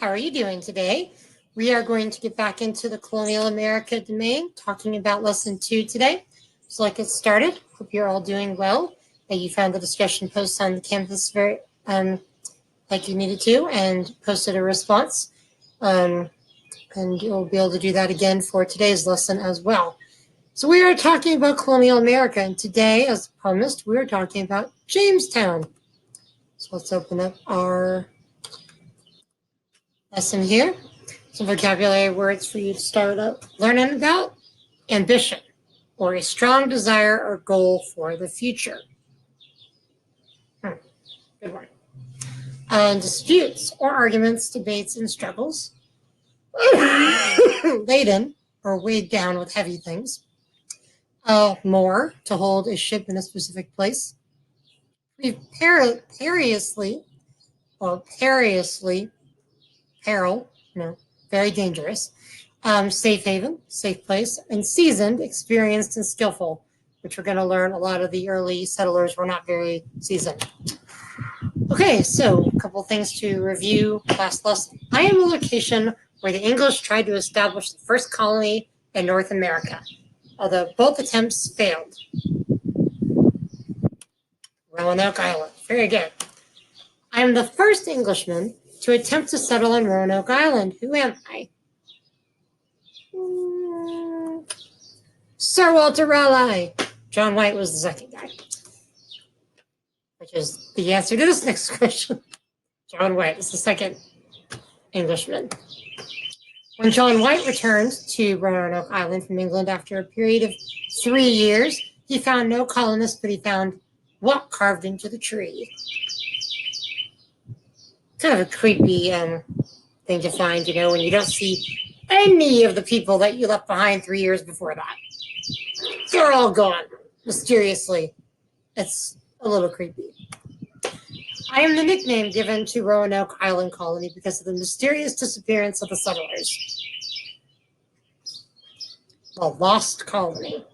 How are you doing today? We are going to get back into the Colonial America domain, talking about lesson 2 today. So let's get started. Hope you're all doing well, that you found the discussion post on the Canvas very like you needed to and posted a response. And you'll be able to do that again for today's lesson as well. So we are talking about Colonial America, and today, as promised, we are talking about Jamestown. So let's open up our lesson here. Some vocabulary words for you to start up learning about. Ambition, or a strong desire or goal for the future. Good one. Disputes or arguments, debates, and struggles. Laden, or weighed down with heavy things. Moor, to hold a ship in a specific place. Perilously, peril, very dangerous. Safe haven, safe place. And seasoned, experienced, and skillful, which we're going to learn a lot of the early settlers were not very seasoned. Okay, so a couple things to review last lesson. I am a location where the English tried to establish the first colony in North America, although both attempts failed. Roanoke Island, very good. I am the first Englishman to attempt to settle on Roanoke Island. Who am I? Sir Walter Raleigh. John White was the second guy, which is the answer to this next question. John White is the second Englishman. When John White returned to Roanoke Island from England after a period of 3 years, he found no colonists, but he found what carved into the tree? Kind of a creepy thing to find, when you don't see any of the people that you left behind 3 years before that. They're all gone, mysteriously. It's a little creepy. I am the nickname given to Roanoke Island colony because of the mysterious disappearance of the settlers. The lost colony.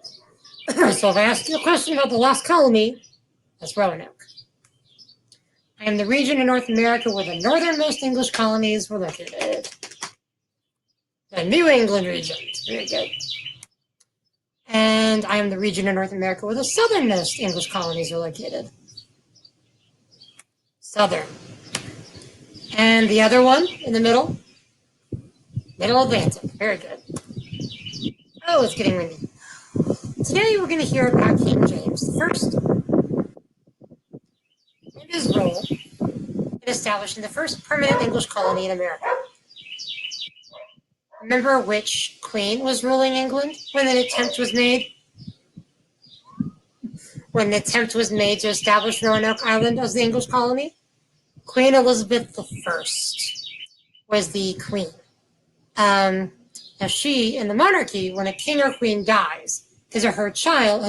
So if I ask you a question about the lost colony, that's Roanoke. I am the region in North America where the northernmost English colonies were located. The New England region. Very good. And I am the region in North America where the southernmost English colonies are located. Southern. And the other one in the middle? Middle Atlantic. Very good. Oh, it's getting windy. Today we're going to hear about King James I and his role in establishing the first permanent English colony in America. Remember which queen was ruling England when the attempt was made? When the attempt was made to establish Roanoke Island as the English colony? Queen Elizabeth I was the queen. Now she, in the monarchy, when a king or queen dies, because her child,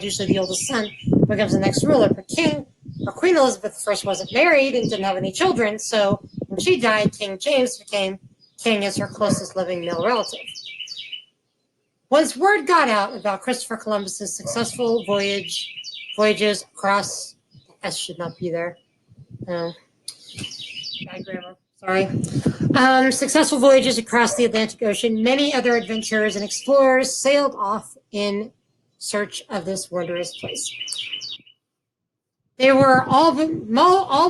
usually the oldest son, becomes the next ruler. But King or Queen Elizabeth I wasn't married and didn't have any children, so when she died, King James became king as her closest living male relative. Once word got out about Christopher Columbus's successful voyages across, S should not be there. No, bad grammar. Sorry. Successful voyages across the Atlantic Ocean, many other adventurers and explorers sailed off in search of this wondrous place. They were all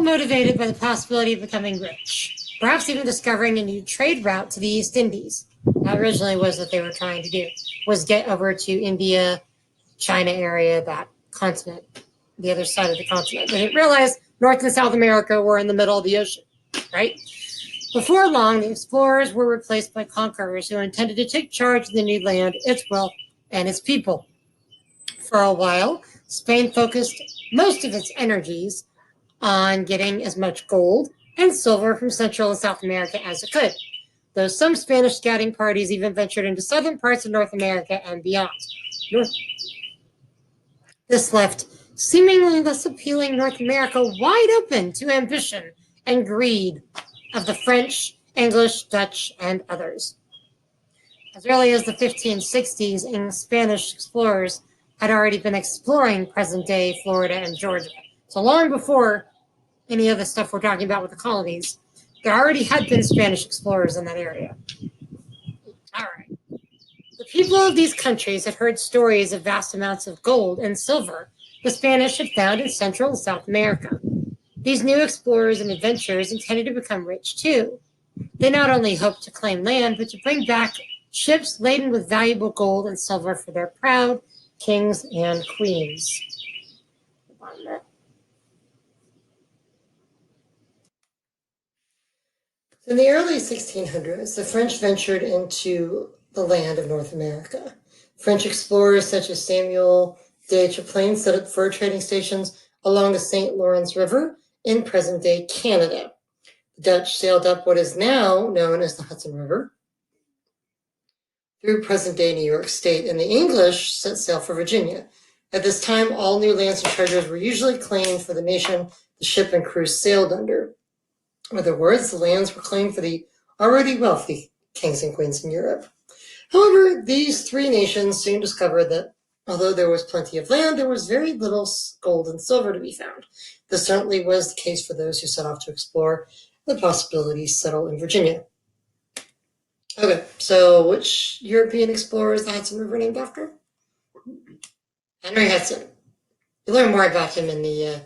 motivated by the possibility of becoming rich, perhaps even discovering a new trade route to the East Indies. That originally was what they were trying to do, was get over to India, China area, that continent, the other side of the continent. They didn't realize North and South America were in the middle of the ocean, right? Before long, the explorers were replaced by conquerors who intended to take charge of the new land, its wealth, and its people. For a while, Spain focused most of its energies on getting as much gold and silver from Central and South America as it could, though some Spanish scouting parties even ventured into southern parts of North America and beyond. This left seemingly less appealing North America wide open to ambition and greed of the French, English, Dutch, and others. As early as the 1560s, Spanish explorers had already been exploring present-day Florida and Georgia. So long before any of the stuff we're talking about with the colonies, there already had been Spanish explorers in that area. All right. The people of these countries had heard stories of vast amounts of gold and silver the Spanish had found in Central and South America. These new explorers and adventurers intended to become rich too. They not only hoped to claim land, but to bring back ships laden with valuable gold and silver for their proud kings and queens. In the early 1600s, the French ventured into the land of North America. French explorers such as Samuel de Champlain set up fur trading stations along the St. Lawrence River in present-day Canada. The Dutch sailed up what is now known as the Hudson River through present-day New York State, and the English set sail for Virginia. At this time, all new lands and treasures were usually claimed for the nation the ship and crew sailed under. In other words, the lands were claimed for the already wealthy kings and queens in Europe. However, these three nations soon discovered that although there was plenty of land, there was very little gold and silver to be found. This certainly was the case for those who set off to explore the possibilities settle in Virginia. Okay, so which European explorer is the Hudson River named after? Henry Hudson. You'll learn more about him in the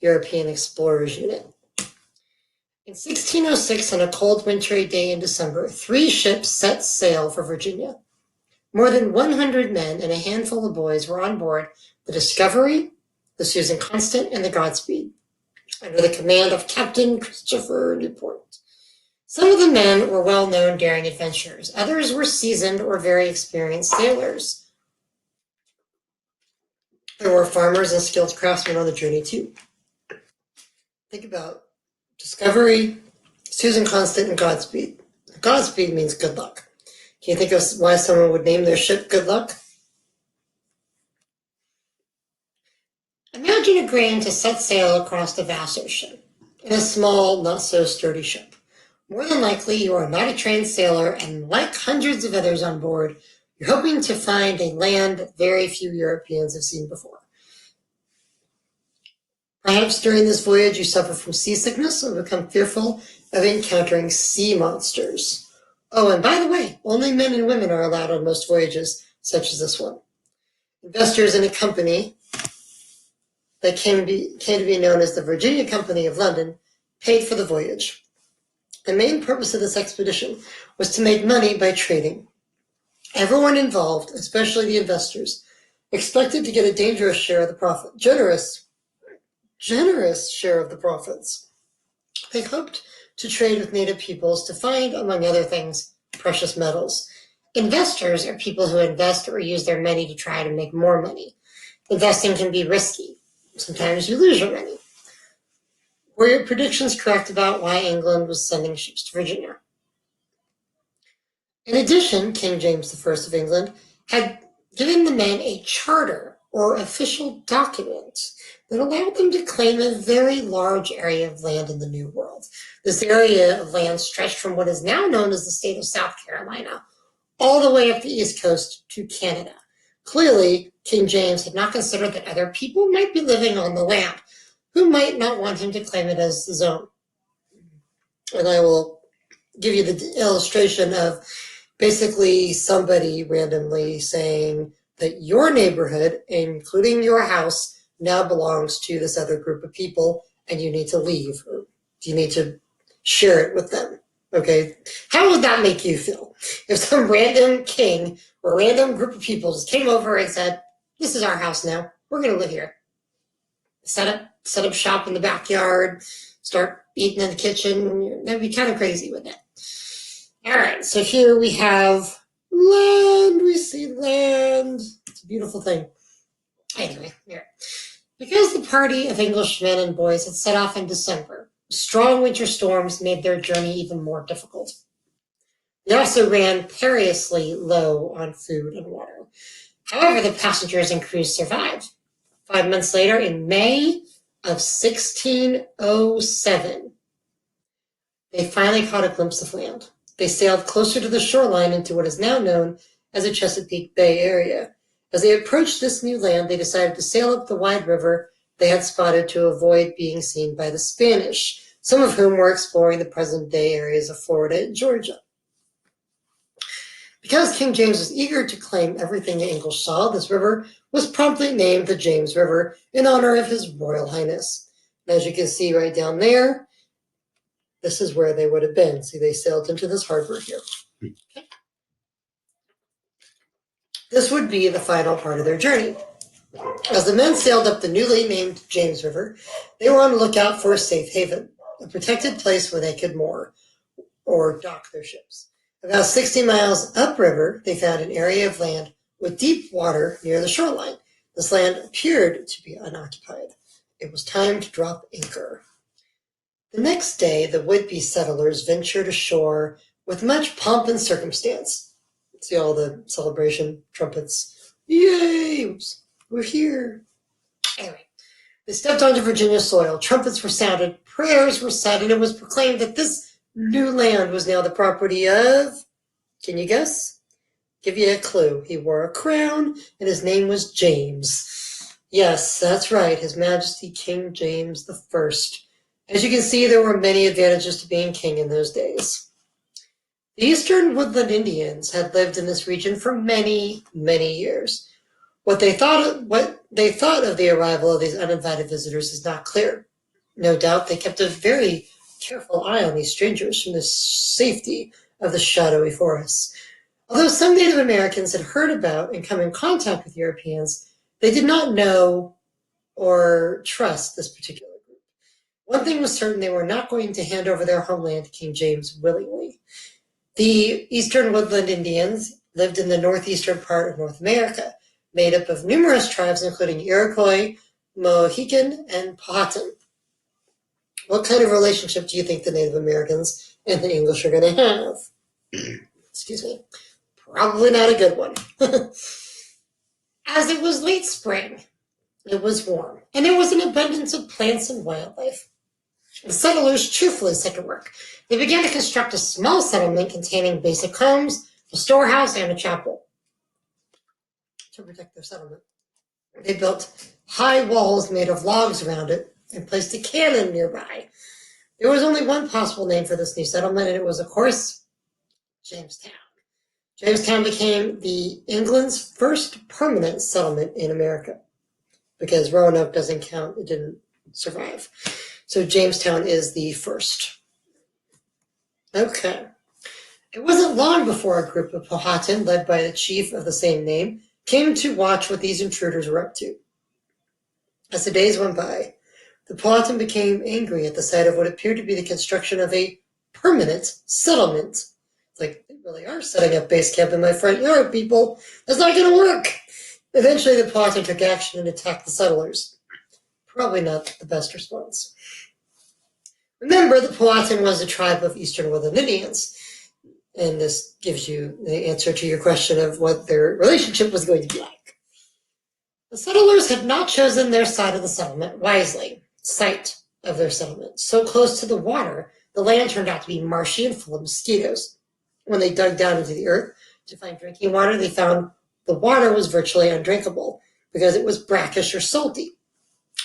European Explorers Unit. In 1606, on a cold wintry day in December, 3 ships set sail for Virginia. More than 100 men and a handful of boys were on board the Discovery, the Susan Constant, and the Godspeed, under the command of Captain Christopher Newport. Some of the men were well-known daring adventurers. Others were seasoned or very experienced sailors. There were farmers and skilled craftsmen on the journey, too. Think about Discovery, Susan Constant, and Godspeed. Godspeed means good luck. Can you think of why someone would name their ship Good Luck? Imagine agreeing to set sail across the vast ocean in a small, not-so-sturdy ship. More than likely, you are not a trained sailor, and like hundreds of others on board, you're hoping to find a land that very few Europeans have seen before. Perhaps during this voyage you suffer from seasickness or become fearful of encountering sea monsters. Oh, and by the way, only men and women are allowed on most voyages, such as this one. Investors in a company that came to be known as the Virginia Company of London paid for the voyage. The main purpose of this expedition was to make money by trading. Everyone involved, especially the investors, expected to get a dangerous share of the profit, generous share of the profits. They hoped to trade with native peoples to find, among other things, precious metals. Investors are people who invest or use their money to try to make more money. Investing can be risky. Sometimes you lose your money. Were your predictions correct about why England was sending ships to Virginia? In addition, King James I of England had given the men a charter or official document that allowed them to claim a very large area of land in the New World. This area of land stretched from what is now known as the state of South Carolina all the way up the East Coast to Canada. Clearly, King James had not considered that other people might be living on the land who might not want him to claim it as his own. And I will give you the illustration of basically somebody randomly saying that your neighborhood, including your house, now belongs to this other group of people and you need to leave, or you need to share it with them. Okay, how would that make you feel if some random king or random group of people just came over and said, "This is our house now. We're going to live here. Set up shop in the backyard, start eating in the kitchen." That'd be kind of crazy, wouldn't it? All right, so here we have land. We see land. It's a beautiful thing. Anyway, here. Because the party of Englishmen and boys had set off in December, strong winter storms made their journey even more difficult. They also ran perilously low on food and water. However, the passengers and crews survived. 5 months later, in May of 1607, they finally caught a glimpse of land. They sailed closer to the shoreline into what is now known as the Chesapeake Bay area. As they approached this new land, they decided to sail up the wide river they had spotted to avoid being seen by the Spanish. some of whom were exploring the present-day areas of Florida and Georgia. Because King James was eager to claim everything the English saw, this river was promptly named the James River in honor of His Royal Highness. And as you can see right down there, this is where they would have been. See, they sailed into this harbor here. Okay. This would be the final part of their journey. As the men sailed up the newly named James River, they were on the lookout for a safe haven, a protected place where they could moor or dock their ships. About 60 miles upriver, they found an area of land with deep water near the shoreline. This land appeared to be unoccupied. It was time to drop anchor. The next day, the would-be settlers ventured ashore with much pomp and circumstance. See all the celebration, trumpets. Yay! We're here. Anyway, they stepped onto Virginia soil. Trumpets were sounded, prayers were said, and it was proclaimed that this new land was now the property of, can you guess? Give you a clue. He wore a crown, and his name was James. Yes, that's right, His Majesty King James I. As you can see, there were many advantages to being king in those days. The Eastern Woodland Indians had lived in this region for many, many years. What they thought of the arrival of these uninvited visitors is not clear. No doubt they kept a very careful eye on these strangers from the safety of the shadowy forests. Although some Native Americans had heard about and come in contact with Europeans, they did not know or trust this particular group. One thing was certain, they were not going to hand over their homeland to King James willingly. The Eastern Woodland Indians lived in the northeastern part of North America, made up of numerous tribes including Iroquois, Mohican, and Powhatan. What kind of relationship do you think the Native Americans and the English are going to have? Excuse me. Probably not a good one. As it was late spring, it was warm, and there was an abundance of plants and wildlife. The settlers cheerfully set to work. They began to construct a small settlement containing basic homes, a storehouse, and a chapel to protect their settlement. They built high walls made of logs around it and placed a cannon nearby. There was only one possible name for this new settlement, and it was, of course, Jamestown. Jamestown became England's first permanent settlement in America. Because Roanoke doesn't count, it didn't survive. So Jamestown is the first. Okay. It wasn't long before a group of Powhatan, led by the chief of the same name, came to watch what these intruders were up to. As the days went by, the Powhatan became angry at the sight of what appeared to be the construction of a permanent settlement. It's like, they really are setting up base camp in my front yard, people. That's not going to work. Eventually, the Powhatan took action and attacked the settlers. Probably not the best response. Remember, the Powhatan was a tribe of Eastern Woodland Indians, and this gives you the answer to your question of what their relationship was going to be like. The settlers had not chosen their side of the settlement wisely, site of their settlement. So close to the water, the land turned out to be marshy and full of mosquitoes. When they dug down into the earth to find drinking water, they found the water was virtually undrinkable because it was brackish or salty.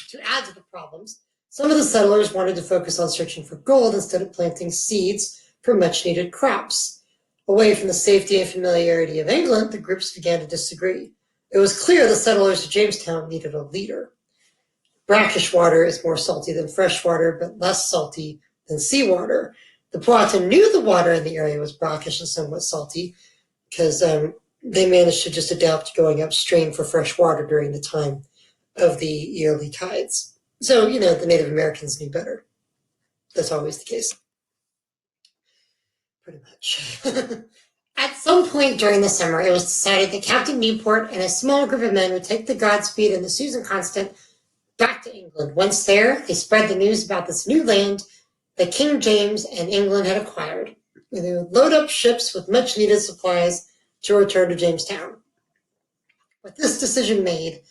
To add to the problems, some of the settlers wanted to focus on searching for gold instead of planting seeds for much-needed crops. Away from the safety and familiarity of England, the groups began to disagree. It was clear the settlers of Jamestown needed a leader. Brackish water is more salty than fresh water, but less salty than seawater. The Powhatan knew the water in the area was brackish and somewhat salty because they managed to just adapt to going upstream for fresh water during the time of the yearly tides. So, the Native Americans knew better. That's always the case. Pretty much. At some point during the summer, it was decided that Captain Newport and a small group of men would take the Godspeed and the Susan Constant back to England. Once there, they spread the news about this new land that King James and England had acquired. And they would load up ships with much-needed supplies to return to Jamestown. With this decision made,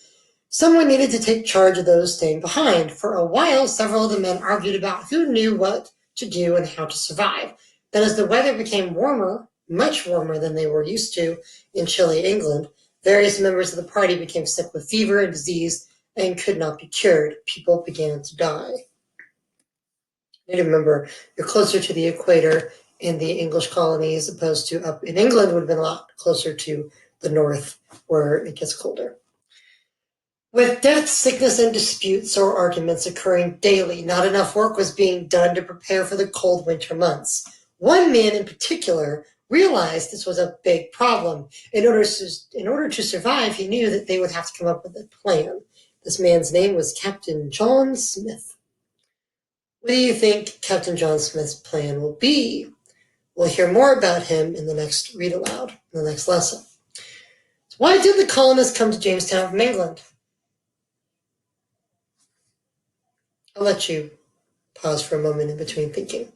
someone needed to take charge of those staying behind. For a while, several of the men argued about who knew what to do and how to survive. Then as the weather became warmer, much warmer than they were used to in chilly England, various members of the party became sick with fever and disease and could not be cured. People began to die. You need to remember, you're closer to the equator in the English colonies opposed to up in England would have been a lot closer to the north where it gets colder. With death, sickness, and disputes or arguments occurring daily, not enough work was being done to prepare for the cold winter months. One man in particular realized this was a big problem. In order to survive, he knew that they would have to come up with a plan. This man's name was Captain John Smith. What do you think Captain John Smith's plan will be? We'll hear more about him in the next read aloud, in the next lesson. So why did the colonists come to Jamestown from England? I'll let you pause for a moment in between thinking.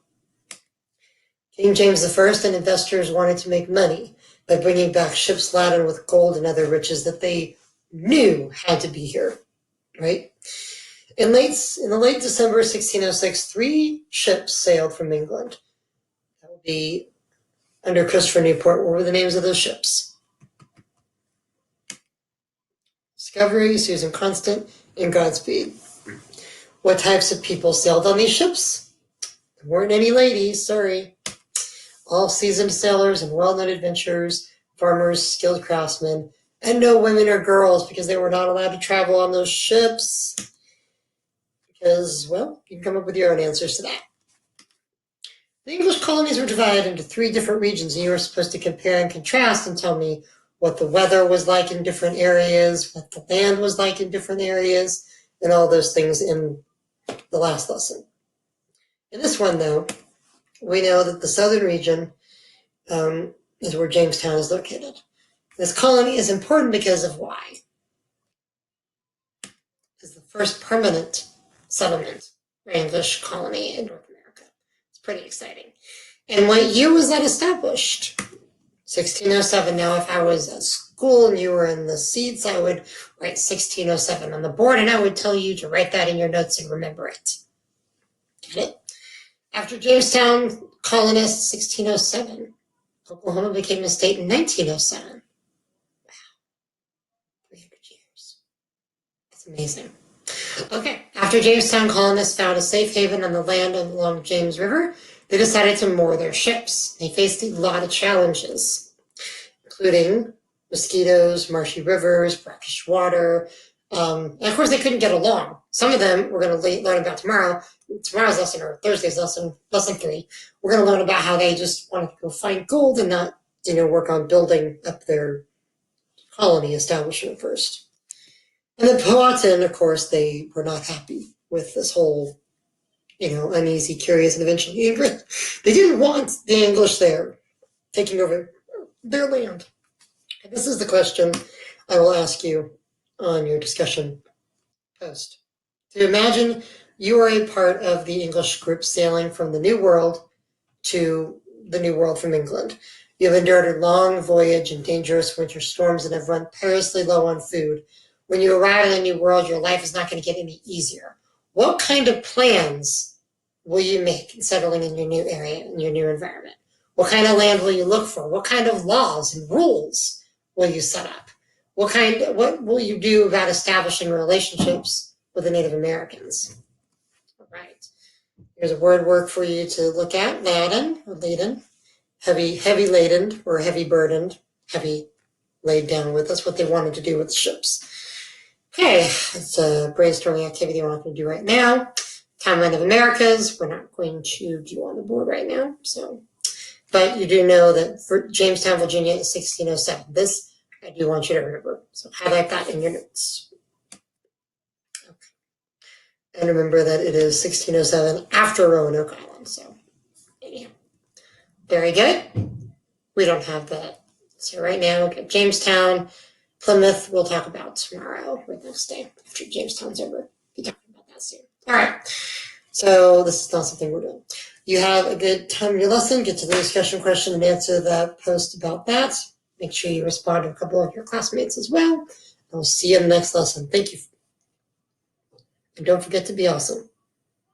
King James I and investors wanted to make money by bringing back ships laden with gold and other riches that they knew had to be here, right? In the late December 1606, 3 ships sailed from England. That would be under Christopher Newport. What were the names of those ships? Discovery, Susan Constant, and Godspeed. What types of people sailed on these ships? There weren't any ladies, sorry. All seasoned sailors and well-known adventurers, farmers, skilled craftsmen, and no women or girls because they were not allowed to travel on those ships. Because, well, you can come up with your own answers to that. The English colonies were divided into 3 different regions, and you were supposed to compare and contrast and tell me what the weather was like in different areas, what the land was like in different areas, and all those things in the last lesson. In this one, though, we know that the southern region is where Jamestown is located. This colony is important because of why? It's the first permanent settlement for English colony in North America. It's pretty exciting. And what year was that established? 1607. Now, if I was at school and you were in the seats, I would write 1607 on the board, and I would tell you to write that in your notes and remember it. Get it? After Jamestown colonists, 1607. Oklahoma became a state in 1907. Wow. 300 years. That's amazing. Okay, after Jamestown colonists found a safe haven on the land along James River, they decided to moor their ships. They faced a lot of challenges, including mosquitoes, marshy rivers, brackish water, and of course they couldn't get along. Some of them we're going to learn about tomorrow's lesson, or Thursday's lesson 3. We're going to learn about how they just wanted to go find gold and not, work on building up their colony establishment first. And the Powhatan, of course, they were not happy with this whole, uneasy, curious, and eventually angry. They didn't want the English there, taking over their land. And this is the question I will ask you on your discussion post. To imagine you are a part of the English group sailing from the New World to the New World from England. You have endured a long voyage and dangerous winter storms and have run perilously low on food. When you arrive in the New World, your life is not going to get any easier. What kind of plans will you make in settling in your new area, in your new environment? What kind of land will you look for? What kind of laws and rules will you set up? What will you do about establishing relationships with the Native Americans? All right. Here's a word work for you to look at. Laden or laden. Heavy laden or heavy burdened. Heavy laid down with. That's what they wanted to do with the ships. Okay, it's a brainstorming activity we're not going to do right now. Timeline of Americas, we're not going to do on the board right now. But you do know that for Jamestown, Virginia is 1607. This I do want you to remember. So highlight that in your notes. Okay. And remember that it is 1607 after Roanoke Island. So anyhow, very good. We don't have that. So right now, we've got Jamestown, Plymouth, we'll talk about tomorrow or the next day after Jamestown's over. We'll be talking about that soon. All right. So this is not something we're doing. You have a good time in your lesson. Get to the discussion question and answer that post about that. Make sure you respond to a couple of your classmates as well. I'll see you in the next lesson. Thank you. And don't forget to be awesome.